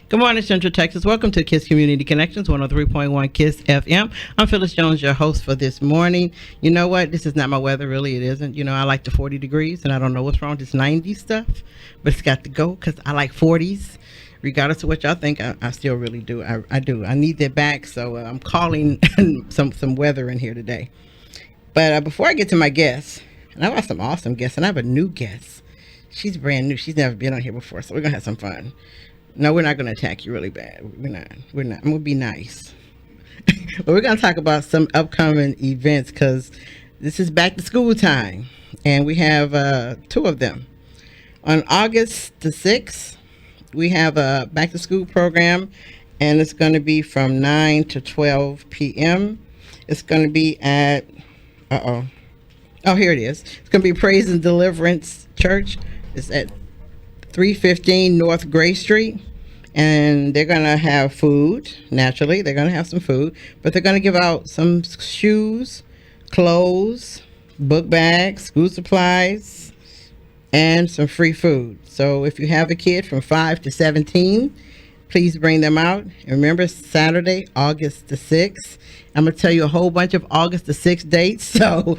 Good morning, Central Texas. Welcome to KISS Community Connections, 103.1 KISS FM. I'm Phyllis Jones, your host for this morning. You know what? This is not my weather, really. It isn't. You know, I like the 40 degrees, and I don't know what's wrong with this 90 stuff, but it's got to go because I like 40s. Regardless of what y'all think, I still really do. I do. I need that back, so I'm calling some weather in here today. But before I get to my guests, and I've got some awesome guests, and I have a new guest. She's brand new. She's never been on here before, so we're going to have some fun. No, we're not going to attack you really bad. We're not. I'm going to be nice. But we're going to talk about some upcoming events because this is back to school time. And we have two of them. On August the 6th, we have a back to school program. And it's going to be from 9 to 12 p.m. It's going to be at, oh, here it is. It's going to be Praise and Deliverance Church. It's at 315 North Gray Street, and they're going to have food. Naturally, they're going to have some food, but they're going to give out some shoes, clothes, book bags, school supplies, and some free food. So if you have a kid from 5 to 17, please bring them out. And remember, Saturday, August the 6th. I'm going to tell you a whole bunch of August the 6th dates, so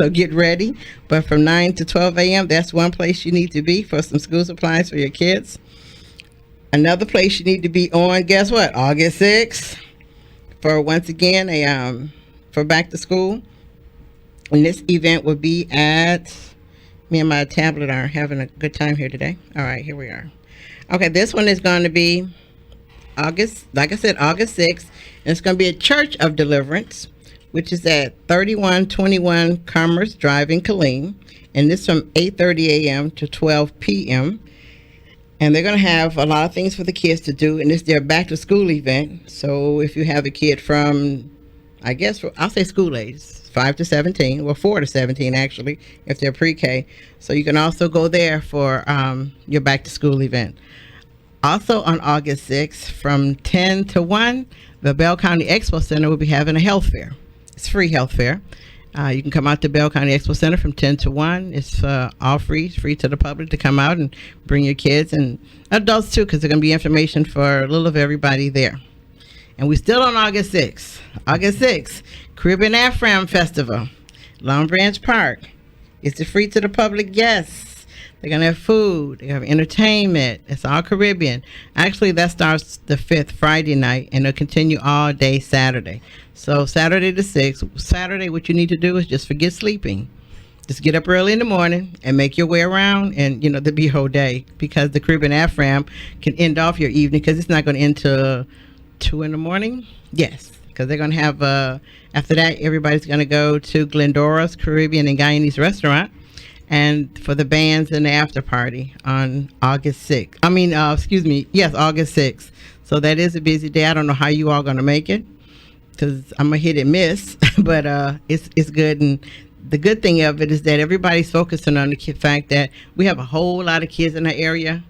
get ready. But from 9 to 12 a.m., that's one place you need to be for some school supplies for your kids. Another place you need to be on, guess what? August 6th, for once again, for back to school. And this event will be at, me and my tablet are having a good time here today. All right, here we are. Okay, this one is going to be August 6th. And it's going to be a Church of Deliverance, which is at 3121 Commerce Drive in Killeen. And this from 8:30 a.m. to 12 p.m. And they're going to have a lot of things for the kids to do. And it's their back to school event. So if you have a kid from, I'll say school age, 5 to 17, well, 4 to 17 actually, if they're pre-K. So you can also go there for your back to school event. Also on August 6th, from 10 to 1, the Bell County Expo Center will be having a health fair. It's free health fair. You can come out to Bell County Expo Center from 10 to 1. It's all free. It's free to the public to come out and bring your kids and adults too, because there's going to be information for a little of everybody there. And we're still on August 6th. August 6th, Caribbean Afram Festival, Long Branch Park. It's free to the public, yes. They're going to have food. They have entertainment. It's all Caribbean. Actually, that starts the 5th, Friday night, and it'll continue all day Saturday. So Saturday the 6th, Saturday, what you need to do is just forget sleeping. Just get up early in the morning and make your way around, and, there'll be a whole day, because the Caribbean Afram can end off your evening, because it's not going to end till 2 in the morning. Yes, because they're going to have, after that, everybody's going to go to Glendora's Caribbean and Guyanese restaurant. And for the bands and the after party on August 6th. August 6th. So that is a busy day. I don't know how you all going to make it, because I'm going to hit and miss, but it's good. And the good thing of it is that everybody's focusing on the fact that we have a whole lot of kids in the area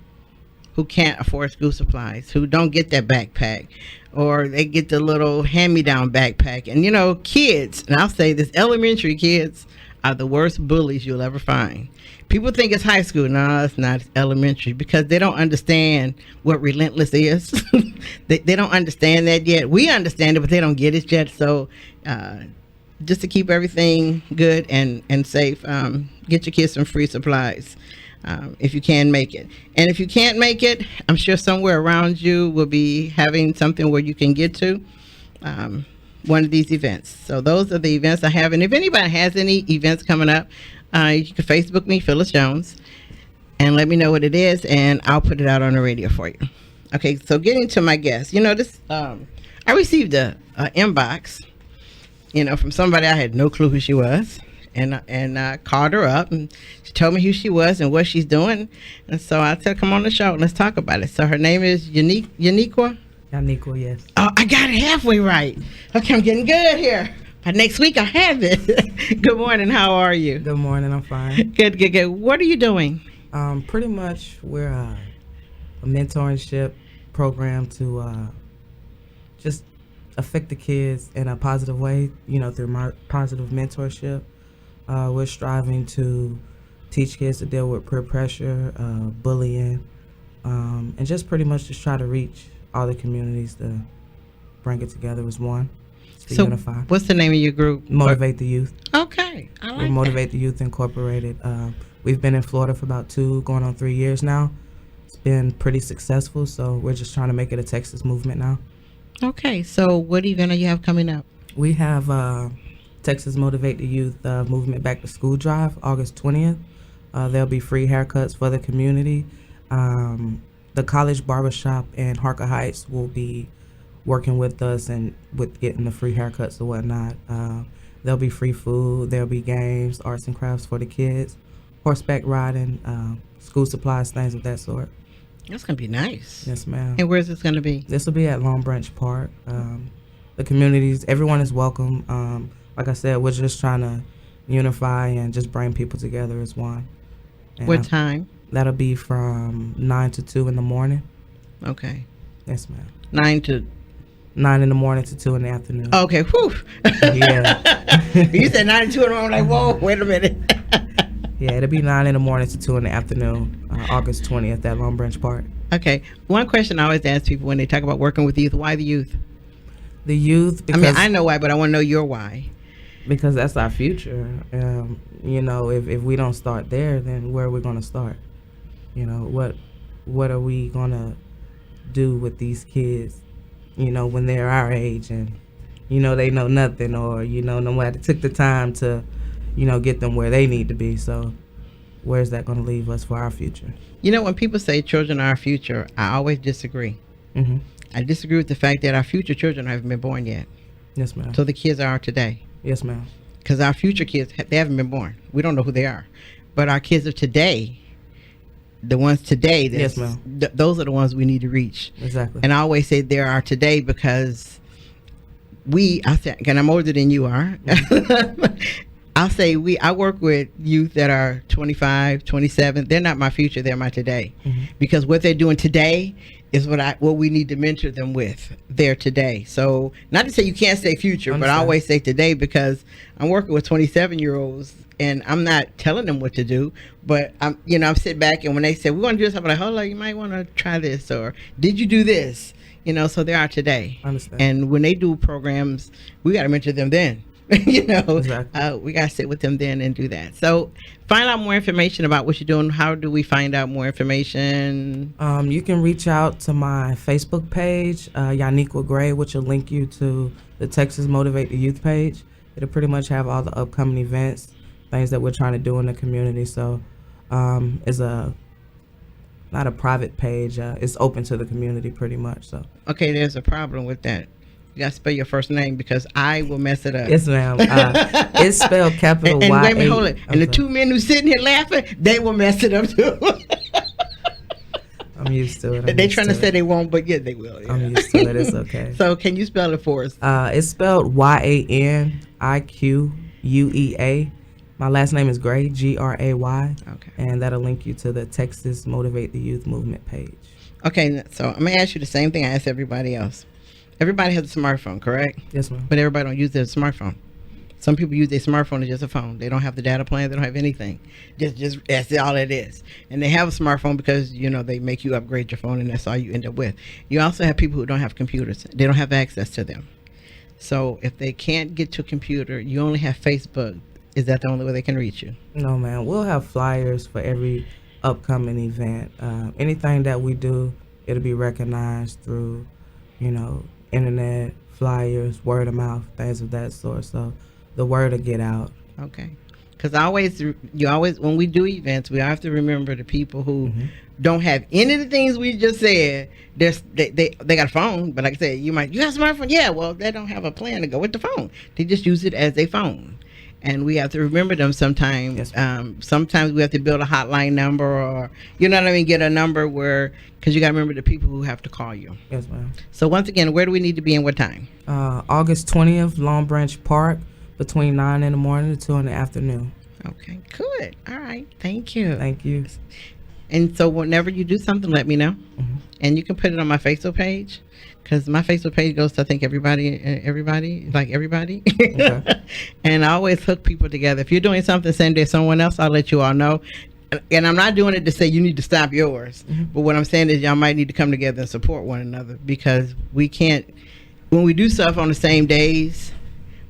who can't afford school supplies, who don't get that backpack, or they get the little hand-me-down backpack. And, kids, and I'll say this, elementary kids are the worst bullies you'll ever find. People think it's high school. No, it's not. It's elementary, because they don't understand what relentless is. they don't understand that yet. We understand it, but they don't get it yet. So just to keep everything good and safe, get your kids some free supplies if you can make it. And if you can't make it, I'm sure somewhere around you will be having something where you can get to. One of these events. So those are the events I have. And if anybody has any events coming up, you can Facebook me, Phyllis Jones, and let me know what it is, and I'll put it out on the radio for you. Okay, so getting to my guest. This I received a inbox, from somebody I had no clue who she was, and I called her up, and she told me who she was and what she's doing. And so I said, come on the show, let's talk about it. So her name is Yaniqea. Yaniqea, yes. Oh, I got it halfway right. Okay, I'm getting good here. By next week, I'll have it. Good morning. How are you? Good morning. I'm fine. Good. What are you doing? Pretty much we're a mentorship program to just affect the kids in a positive way, through positive mentorship. We're striving to teach kids to deal with peer pressure, bullying, and just pretty much just try to reach all the communities to bring it together as one. To unify. What's the name of your group? Motivate the Youth. Okay, I like We're Motivate the Youth Incorporated. We've been in Florida for about 2 going on 3 years now. It's been pretty successful, so we're just trying to make it a Texas movement now. Okay, so what event do you have coming up? We have Texas Motivate the Youth Movement Back to School Drive, August 20th. There'll be free haircuts for the community. The College Barbershop in Harker Heights will be working with us and with getting the free haircuts and whatnot. There'll be free food, there'll be games, arts and crafts for the kids, horseback riding, school supplies, things of that sort. That's going to be nice. Yes, ma'am. And where's this going to be? This will be at Long Branch Park. The communities, everyone is welcome. Like I said, we're just trying to unify and just bring people together as one. And What time? That'll be from 9 to 2 in the morning. Okay. Yes, ma'am. 9 in the morning to 2 in the afternoon. Okay, whew. Yeah. You said 9 to 2 in the morning. I'm like, whoa, wait a minute. Yeah, it'll be 9 in the morning to 2 in the afternoon, August 20th at Long Branch Park. Okay. One question I always ask people when they talk about working with youth, why the youth? The youth, because I mean, I know why, but I want to know your why. Because that's our future. You know, if we don't start there, then where are we going to start? You know, what are we going to do with these kids, you know, when they're our age and, you know, they know nothing, or, you know, nobody took the time to, you know, get them where they need to be. So where's that going to leave us for our future? You know, when people say children are our future, I always disagree. Mm-hmm. I disagree with the fact that our future children haven't been born yet. Yes, ma'am. So the kids are today. Yes, ma'am. Because our future kids, they haven't been born. We don't know who they are. But our kids of today, the ones today, yes, ma'am. Those are the ones we need to reach. Exactly. And I always say there are today because I say, and I'm older than you are. Mm-hmm. I'll say I work with youth that are 25, 27. They're not my future, they're my today. Mm-hmm. Because what they're doing today is what we need to mentor them with. They're today. So not to say you can't say future, but I always say today because I'm working with 27-year-olds and I'm not telling them what to do, but I'm sitting back and when they say we want to do this, I'm like, hold on, you might want to try this, or did you do this? You know, so they are today. I understand. And when they do programs, we got to mentor them then. You know, exactly. We got to sit with them then and do that. So find out more information about what you're doing. How do we find out more information? You can reach out to my Facebook page, Yaniqea Gray, which will link you to the Texas Motivate the Youth page. It'll pretty much have all the upcoming events, things that we're trying to do in the community. So it's not a private page. It's open to the community pretty much. So okay, there's a problem with that. You got to spell your first name because I will mess it up. Yes, ma'am. It's spelled capital and Y. Wait a minute, hold it. And the two men who's sitting here laughing, they will mess it up too. I'm used to it. They're trying to say they won't, but yeah, they will. Yeah. I'm used to it. It's okay. So can you spell it for us? It's spelled Yaniqua. My last name is Gray, Gray. Okay. And that'll link you to the Texas Motivate the Youth movement page. Okay, so I'm going to ask you the same thing I ask everybody else. Everybody has a smartphone, correct? Yes, ma'am. But everybody don't use their smartphone. Some people use their smartphone as just a phone. They don't have the data plan. They don't have anything. Just that's all it is. And they have a smartphone because, you know, they make you upgrade your phone and that's all you end up with. You also have people who don't have computers. They don't have access to them. So if they can't get to a computer, you only have Facebook. Is that the only way they can reach you? No, man. We'll have flyers for every upcoming event. Anything that we do, it'll be recognized through, you know, internet, flyers, word of mouth, things of that sort. So the word will get out. Okay. Because you always, when we do events, we have to remember the people who don't have any of the things we just said. They got a phone, but like I said, you got a smartphone? Yeah, well, they don't have a plan to go with the phone. They just use it as a phone. And we have to remember them sometimes. Yes, sometimes we have to build a hotline number or, you know what I mean, get a number because you got to remember the people who have to call you. Yes, ma'am. So once again, where do we need to be and what time? August 20th, Long Branch Park, between 9 in the morning to 2 in the afternoon. Okay, good. All right. Thank you. Thank you. And so whenever you do something, let me know. And you can put it on my Facebook page. Because my Facebook page goes to, I think, everybody. Okay. And I always hook people together. If you're doing something same day as someone else, I'll let you all know. and I'm not doing it to say you need to stop yours, but what I'm saying is y'all might need to come together and support one another, because we can't, when we do stuff on the same days,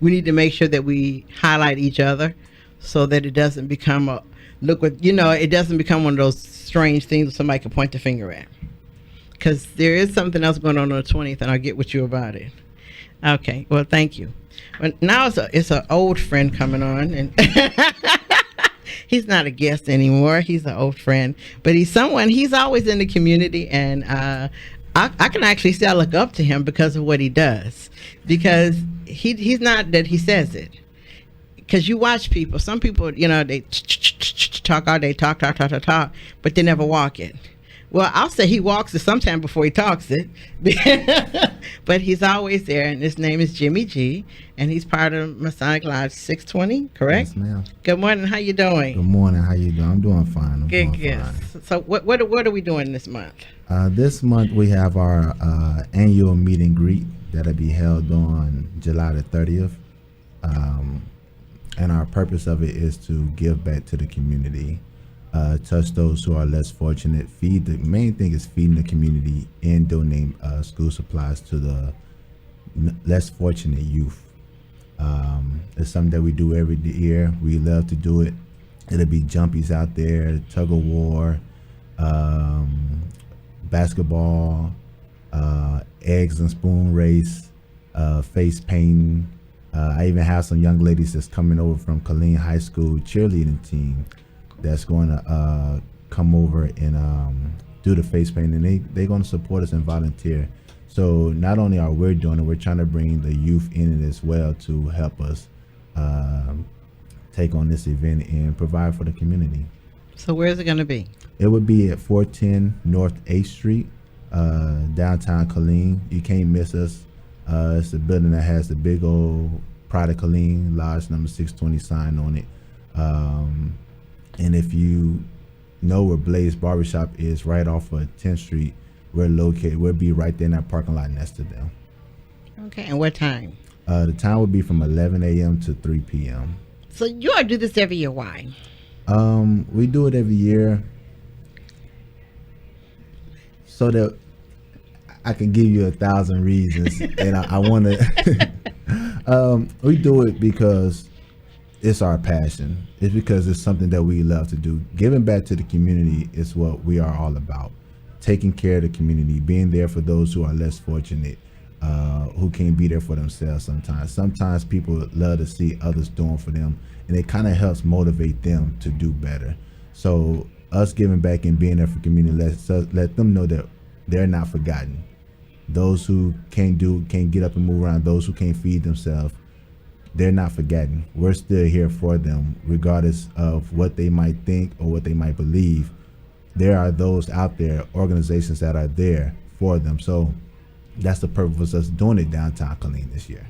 we need to make sure that we highlight each other so that it doesn't become it doesn't become one of those strange things that somebody can point the finger at. Because there is something else going on the 20th, and I'll get with you about it. Okay, well, thank you. Well, now it's an old friend coming on, and he's not a guest anymore. He's an old friend, but he's always in the community, and I can actually say I look up to him because of what he does, because he's not that he says it. Because you watch people, some people, they talk all day, talk, but they never walk it. Well, I'll say he walks it sometime before he talks it, but he's always there, and his name is Jimmie Gee, and he's part of Masonic Lodge 620, correct? Yes, ma'am. Good morning. How you doing? Good morning. How you doing? I'm doing fine. Good. So what are we doing this month? This month we have our annual meet and greet that'll be held on July the 30th. And our purpose of it is to give back to the community, touch those who are less fortunate, the main thing is feeding the community and donating school supplies to the less fortunate youth. It's something that we do every year. We love to do it. It'll be jumpies out there, tug of war, basketball, eggs and spoon race, face painting. I even have some young ladies that's coming over from Killeen High School cheerleading team that's going to come over and do the face painting. They're going to support us and volunteer. So not only are we doing it, we're trying to bring the youth in it as well to help us take on this event and provide for the community. So where is it going to be? It would be at 410 North 8th Street, downtown Killeen. You can't miss us. It's a building that has the big old Pride of Killeen Lodge number 620 sign on it. And if you know where Blaze Barbershop is, right off of 10th Street, we're located. We'll be right there in that parking lot next to them. Okay, and what time? The time would be from 11 a.m. to 3 p.m. So you all do this every year. Why? We do it every year so that I can give you 1,000 reasons, and I want to. We do it because it's our passion. It's because it's something that we love to do. Giving back to the community is what we are all about. Taking care of the community, being there for those who are less fortunate, who can't be there for themselves sometimes. Sometimes people love to see others doing for them, and it kind of helps motivate them to do better. So us giving back and being there for community, let them know that they're not forgotten. Those who can't get up and move around, those who can't feed themselves, they're not forgotten. We're still here for them, regardless of what they might think or what they might believe. There are those out there, organizations that are there for them. So that's the purpose of us doing it downtown Killeen this year.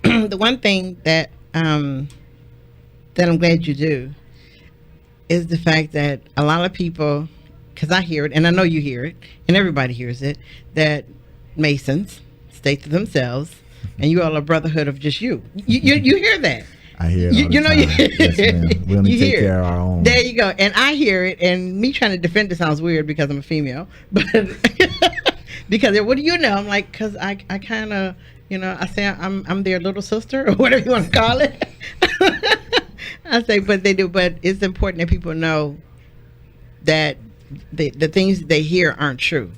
The one thing that I'm glad you do is the fact that a lot of people, because I hear it, and I know you hear it, and everybody hears it, that Masons stay to themselves, and you all are a brotherhood of just you. You hear that. I hear it all the time. Yes, ma'am. We only take care of our own. There you go. And I hear it, and me trying to defend it sounds weird because I'm a female, but because what do you know? I'm like, because I kind of, I say I'm their little sister or whatever you want to call it. I say, but they do. But it's important that people know that the things they hear aren't true.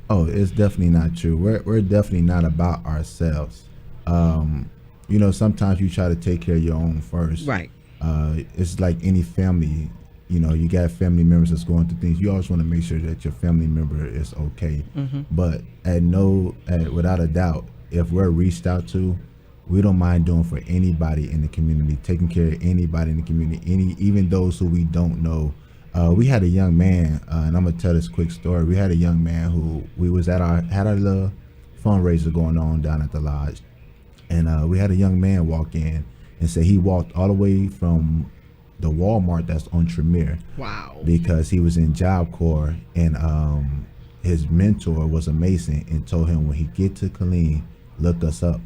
Oh, it's definitely not true. We're definitely not about ourselves. Sometimes you try to take care of your own first. Right. It's like any family. You got family members that's going through things. You always want to make sure that your family member is okay. Mm-hmm. But without a doubt, if we're reached out to, we don't mind doing for anybody in the community, taking care of anybody in the community, even those who we don't know. We had a young man, and I'm gonna tell this quick story. We had a young man who we was had our little fundraiser going on down at the lodge, and we had a young man walk in and say he walked all the way from the Walmart that's on Tremere. Wow! Because he was in Job Corps, and his mentor was a Mason and told him when he get to Killeen, look us up.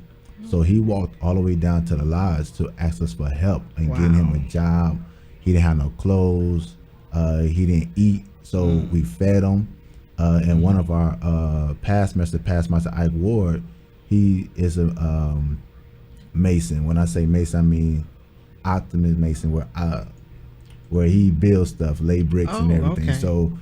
So he walked all the way down to the lodge to ask us for help and getting him a job. He didn't have no clothes. He didn't eat, so we fed him. And one of our past master Ike Ward, he is a Mason. When I say Mason, I mean optimist Mason, where he builds stuff, lay bricks and everything. Okay. So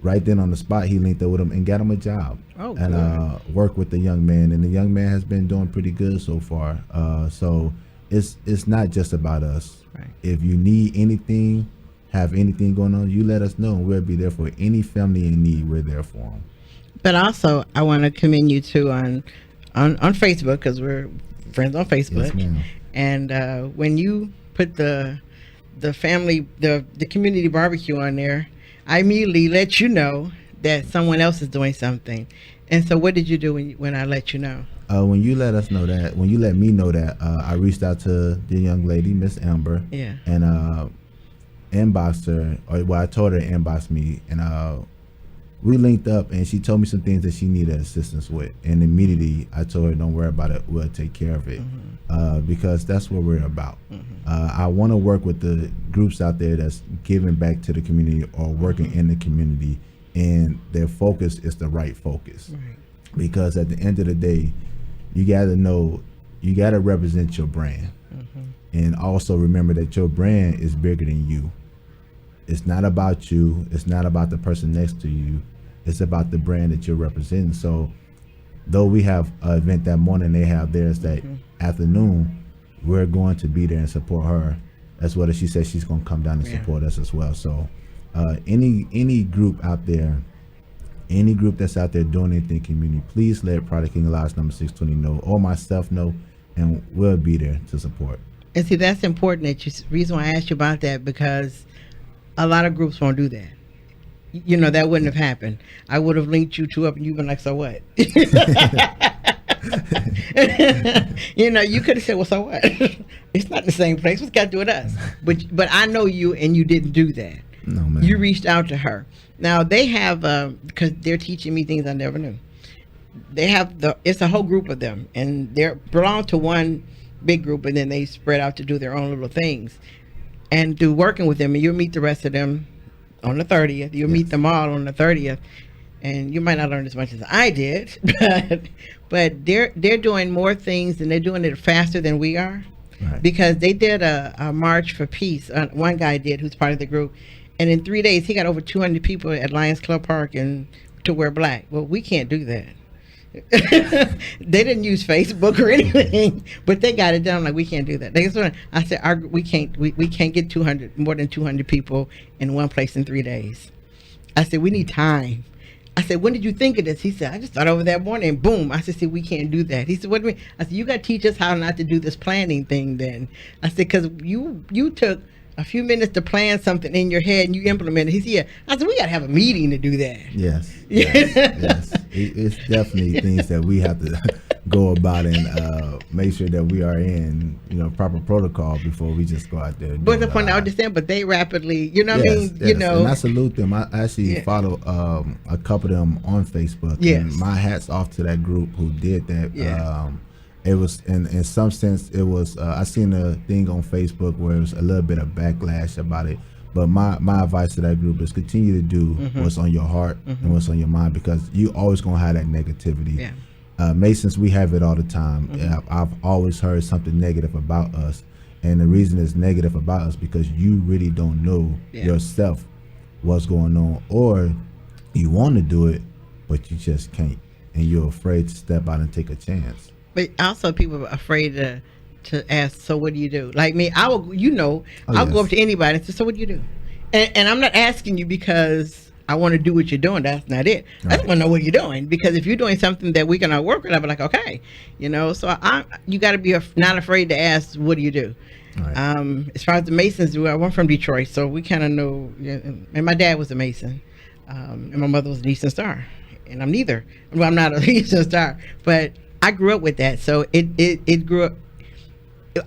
right then on the spot, he linked up with him and got him a job. And worked with the young man, and the young man has been doing pretty good so far. So it's not just about us. Right. If you need anything, have anything going on, you let us know, and we'll be there for any family in need. We're there for them. But also, I want to commend you too on Facebook, because we're friends on Facebook. Yes, ma'am. And when you put the family, the community barbecue on there, I immediately let you know that someone else is doing something. And so, what did you do when I let you know? When you let us know that, when you let me know that, I reached out to the young lady, Miss Amber, Yeah. and inboxed her, or well, I told her to inbox me, and we linked up, and she told me some things that she needed assistance with, and immediately I told her, don't worry about it, we'll take care of it, because that's what we're about. I want to work with the groups out there that's giving back to the community or working in the community, and their focus is the right focus. Right. Because at the end of the day, you got to know, you got to represent your brand, and also remember that your brand is bigger than you. It's not about you. It's not about the person next to you. It's about the brand that you're representing. So though we have an event that morning, they have theirs that afternoon, we're going to be there and support her as well as she says she's going to come down and support us as well. So any group out there, any group that's out there doing anything community, please let Product King Alliance number 620 know, or myself know, and we'll be there to support. And see, that's important. Reason why I asked you about that, because a lot of groups won't do that. You know, that wouldn't have happened. I would have linked you two up, and you've been like, so what? You know, you could have said, well, so what? It's not the same place. What's got to do with us? But I know you, and you didn't do that. No, man. You reached out to her. Now they have, because they're teaching me things I never knew. They have it's a whole group of them, and they belong to one big group, and then they spread out to do their own little things. And through working with them, and you'll meet the rest of them on the 30th. You'll meet them all on the 30th, and you might not learn as much as I did, but they're doing more things, and they're doing it faster than we are. Right. Because they did a march for peace. One guy did, who's part of the group, and in 3 days he got over 200 people at Lions Club Park and to wear black. Well, we can't do that. They didn't use Facebook or anything, but they got it done. Like, we can't do that. I said, we can't get more than 200 people in one place in 3 days. I said, we need time. I said, when did you think of this? He said, I just thought over that morning, and boom. I said, see, we can't do that. He said, what do you mean? I said, you got to teach us how not to do this planning thing then. I said, because you took a few minutes to plan something in your head and you implement it. He said, yeah. I said, we got to have a meeting to do that. Yes. It's definitely things that we have to go about and make sure that we are in, proper protocol before we just go out there. But the point I understand, but they rapidly, what I mean? Yes. And I salute them. I actually follow a couple of them on Facebook. Yes. And my hat's off to that group who did that. Yeah. It was, in some sense, it was, I seen a thing on Facebook where it was a little bit of backlash about it. But my advice to that group is continue to do what's on your heart and what's on your mind, because you always going to have that negativity. Yeah. Masons, we have it all the time. I've always heard something negative about us. And the reason it's negative about us because you really don't know yourself what's going on, or you want to do it, but you just can't. And you're afraid to step out and take a chance. But also people are afraid to ask, so what do you do? Like me, I'll go up to anybody and say, so what do you do? And I'm not asking you because I want to do what you're doing. That's not it. Right. I just want to know what you're doing, because if you're doing something that we can work with, I'll be like, okay, so you got to be not afraid to ask, what do you do? Right. As far as the Masons do, I'm from Detroit, so we kind of know. And my dad was a Mason, and my mother was an Eastern Star, and I'm neither. Well, I'm not an Eastern Star, but I grew up with that, so it grew up.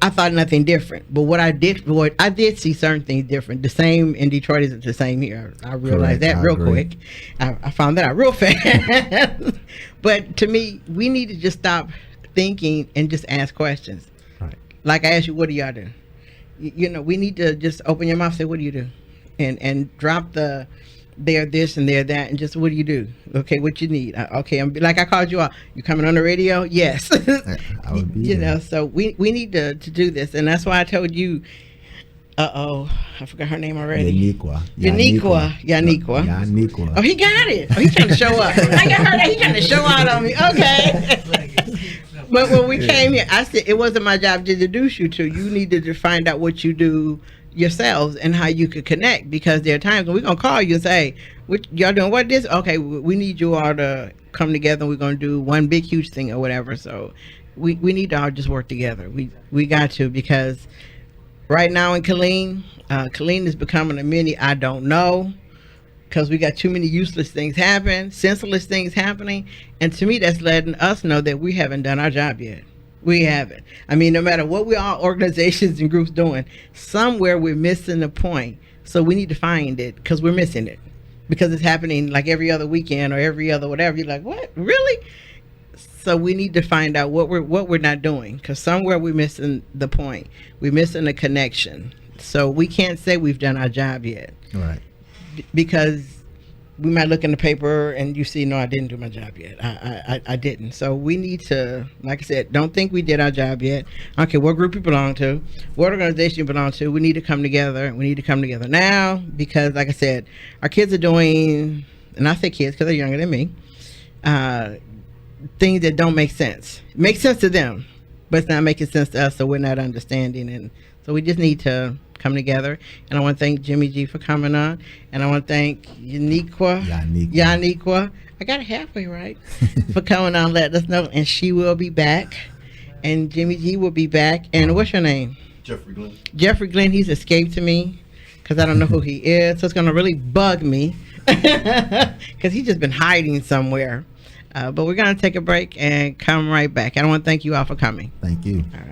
I thought nothing different, but what I did see certain things different. The same in Detroit isn't the same here. I realized that real quick. I found that out real fast. But to me, we need to just stop thinking and just ask questions. Right. Like I asked you, what do y'all do? you know, we need to just open your mouth, say, what do you do? And drop the they're this and they're that, and just, what do you do? Okay, what you need? Okay, like I called you out. You coming on the radio? Yes. I would be you there. know, so we need to do this, and that's why I told you. I forgot her name already. Yaniqea. Oh, he got it. Oh, he's trying to show up. I got her. He's trying to show out on me. Okay. But when we came here, I said it wasn't my job to introduce you to. You needed to find out what you do yourselves and how you could connect, because there are times when we're gonna call you and say, "What y'all doing? What this? Okay, we need you all to come together. And we're gonna do one big huge thing or whatever." So we need to all just work together. We got to, because right now in Killeen is becoming a mini I don't know, because we got too many useless things happen, senseless things happening, and to me that's letting us know that we haven't done our job yet. We haven't. I mean, no matter what we are, organizations and groups doing, somewhere we're missing the point. So we need to find it, because we're missing it, because it's happening like every other weekend or every other whatever. You're like, what, really? So we need to find out what we're not doing, because somewhere we're missing the point. We're missing the connection. So we can't say we've done our job yet. Right. Because we might look in the paper and you see, no, I didn't do my job yet. I didn't. So we need to, like I said, don't think we did our job yet. I don't care what group you belong to, what organization you belong to. We need to come together. We need to come together now, because, like I said, our kids are doing, and I say kids because they're younger than me, things that don't make sense. It makes sense to them, but it's not making sense to us, so we're not understanding. And so we just need to come together. And I want to thank Jimmie Gee for coming on, and I want to thank Yaniqea. I got it halfway right. For coming on, letting us know. And she will be back, and Jimmie Gee will be back. And what's your name? Jeffrey Glenn. He's escaped to me because I don't know who he is, so it's going to really bug me because he's just been hiding somewhere. But we're going to take a break and come right back. I want to thank you all for coming. Thank you. All right.